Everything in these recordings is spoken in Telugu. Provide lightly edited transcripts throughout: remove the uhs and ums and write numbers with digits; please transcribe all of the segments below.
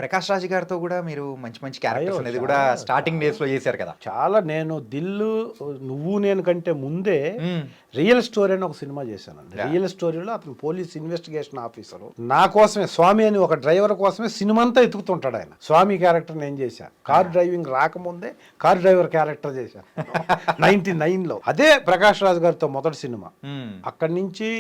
ప్రకాష్ రాజ్ గారితో కూడా మీరు మంచి మంచి అయ్యో! క్యారెక్టర్స్ అనేది కూడా స్టార్టింగ్ డేస్ లో చేశారు కదా. చాలా నేను దిల్లు నువ్వు నేను కంటే ముందే మ్మ్. రియల్ స్టోరీ అని ఒక సినిమా చేశానండి. Yeah. రియల్ స్టోరీలో అతను పోలీస్ ఇన్వెస్టిగేషన్ ఆఫీసరు నా కోసమే, స్వామి అని ఒక డ్రైవర్ కోసమే సినిమా అంతా ఎత్తుకుతుంటాడు ఆయన. స్వామి క్యారెక్టర్ నేను చేశా. కార్ డ్రైవింగ్ రాకముందే కార్ డ్రైవర్ క్యారెక్టర్ చేశా 99లో. అదే ప్రకాష్ రాజ్ గారితో మొదటి సినిమా. మ్మ్. అక్కడి నుంచి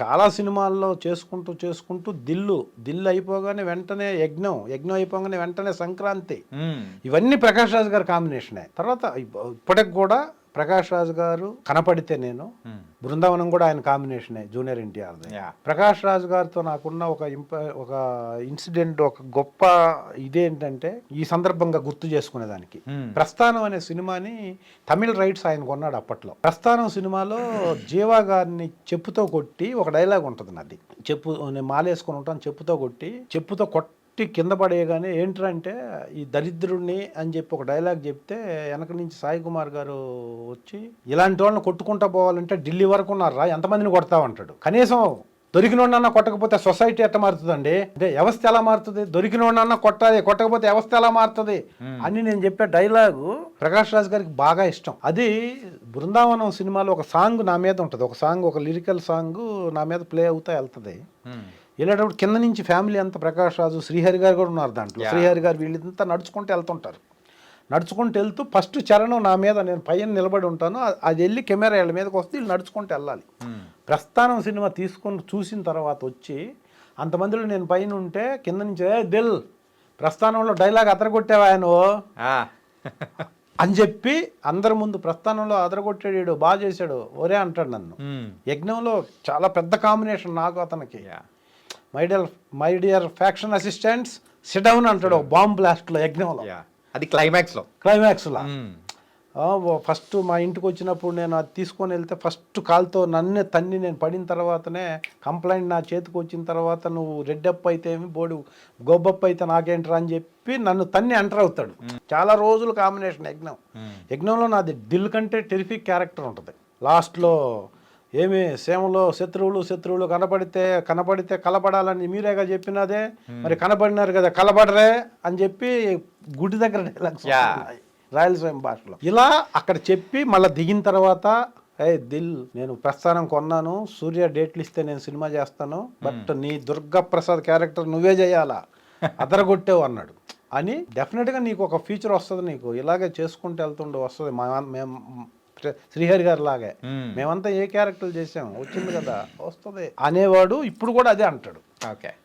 చాలా సినిమాల్లో చేసుకుంటూ దిల్లు అయిపోగానే వెంటనే యజ్ఞం అయిపోగానే వెంటనే సంక్రాంతి, మ్మ్. ఇవన్నీ ప్రకాష్ రాజ్ గారి కాంబినేషనే. తర్వాత ఇప్పటికి కూడా ప్రకాష్ రాజ్ గారు కనపడితే నేను, మ్మ్. బృందావనం కూడా ఆయన కాంబినేషనే, జూనియర్ ఎన్టీఆర్. Yeah. ప్రకాష్ రాజ్ గారితో నాకున్న ఒక ఇన్సిడెంట్, ఒక గొప్ప ఇదేంటంటే ఈ సందర్భంగా గుర్తు చేసుకునేదానికి, మ్మ్. ప్రస్థానం అనే సినిమాని తమిళ రైట్స్ ఆయన కొన్నాడు అప్పట్లో. ప్రస్థానం సినిమాలో జీవా గారిని చెప్పుతో కొట్టి ఒక డైలాగ్ ఉంటుంది నాది. నేను మాలేసుకొని ఉంటాను, చెప్పుతో కొట్టి కింద పడేయగానే ఏంటంటే ఈ దరిద్రుడిని అని చెప్పి ఒక డైలాగ్ చెప్తే వెనక నుంచి సాయి కుమార్ గారు వచ్చి, ఇలాంటి వాళ్ళని కొట్టుకుంటా పోవాలంటే ఢిల్లీ వరకు ఉన్నారా, ఎంతమందిని కొడతామంటాడు. కనీసం దొరికినోడన్నా కొట్టకపోతే సొసైటీ ఎట్లా మారుతుందండి, అంటే వ్యవస్థ ఎలా మారుతుంది, దొరికినోడన్నా కొట్టాలి, కొట్టకపోతే వ్యవస్థ ఎలా మారుతుంది అని నేను చెప్పే డైలాగు ప్రకాష్ రాజ్ గారికి బాగా ఇష్టం. అది బృందావనం సినిమాలో ఒక సాంగ్ నా మీద ఉంటుంది, ఒక లిరికల్ సాంగ్ నా మీద ప్లే అవుతా వెళ్తుంది. మ్మ్. వెళ్ళేటప్పుడు కింద నుంచి ఫ్యామిలీ అంతా, ప్రకాష్ రాజు, శ్రీహరి గారు కూడా ఉన్నారు దాంట్లో. Yeah. శ్రీహరి గారు వీళ్ళంతా నడుచుకుంటూ వెళ్తూ ఫస్ట్ చరణం నా మీద, నేను పైన నిలబడి ఉంటాను, అది వెళ్ళి కెమెరా వీళ్ళ మీదకి వస్తే వీళ్ళు నడుచుకుంటూ వెళ్ళాలి. మ్మ్. ప్రస్థానం సినిమా చూసిన తర్వాత వచ్చి అంతమందిలో నేను పైన ఉంటే కింద నుంచి దిల్ ప్రస్థానంలో డైలాగ్ అదరగొట్టావా ఆయన ఆ. అని చెప్పి అందరి ముందు, ప్రస్థానంలో అదరగొట్టాడు, బాగా చేశాడు ఒరే అంటాడు నన్ను. మ్మ్. యజ్ఞంలో చాలా పెద్ద కాంబినేషన్ నాకు అతనికి. Yeah. My dear faction assistants SIT down అంటాడు బాంబ్ బ్లాస్ట్లో యజ్ఞంలో. Yeah. అది క్లైమాక్స్ లో. క్లైమాక్స్లో మ్మ్. ఫస్ట్ మా ఇంటికి వచ్చినప్పుడు నేను అది తీసుకొని వెళ్తే ఫస్ట్ కాల్తో నన్నే తన్ని, నేను పడిన తర్వాతనే కంప్లైంట్ నా చేతికి వచ్చిన తర్వాత, నువ్వు రెడ్డప్ప అయితే ఏమి బోడు గొబ్బప్ప అయితే నాకేంట్రా అని చెప్పి నన్ను తన్ని ఎంటర్ అవుతాడు. చాలా రోజులు కాంబినేషన్ యజ్ఞం. మ్మ్. యజ్ఞంలో నాది దిల్ కంటే టెరిఫిక్ క్యారెక్టర్ ఉంటుంది. లాస్ట్లో ఏమి సేమలో శత్రువులు కనపడితే కలపడాలని మీరేగా చెప్పినదే, మరి కనపడినారు కదా కలపడరే అని చెప్పి గుడి దగ్గర డైలాగ్స్ రాయలసీమ భాషలో ఇలా అక్కడ చెప్పి మళ్ళీ దిగిన తర్వాత, దిల్ నేను ప్రస్థానం కొన్నాను, సూర్య డేట్లు ఇస్తే నేను సినిమా చేస్తాను, బట్ నీ దుర్గా ప్రసాద్ క్యారెక్టర్ నువ్వే చేయాలా, అదరగొట్టేవు అన్నాడు. అని డెఫినెట్గా నీకు ఒక ఫ్యూచర్ వస్తుంది, నీకు ఇలాగే చేసుకుంటూ వెళ్తుండే వస్తుంది. మేము శ్రీహరి గారి లాగే మేమంతా ఏ క్యారెక్టర్లు చేసాము, వచ్చింది కదా వస్తుంది అనేవాడు. ఇప్పుడు కూడా అదే అంటాడు. ఓకే.